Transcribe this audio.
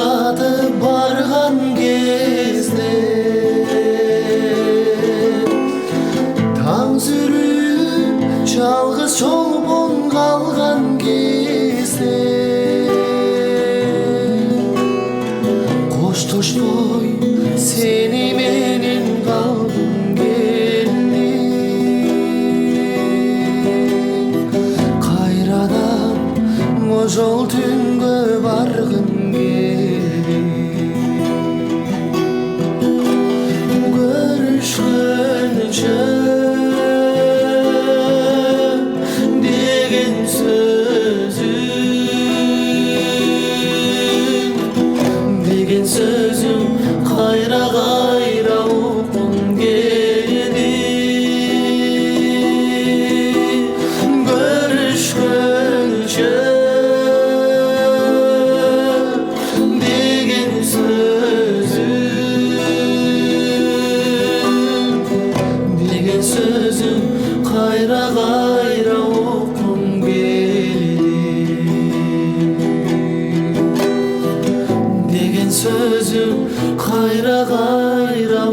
ыргатып барган кезде таң сүрүп жалгыз чолпон калган кезде коштошпой сени менен калгым келди кайрадан ошол түнгө баргым келди көрүшкөнчө деген сөзүң кайра кайра уккум келди көрүшкөнчө деген сөзүң кайра кайра уккум келди деген сөзүң кайра кайра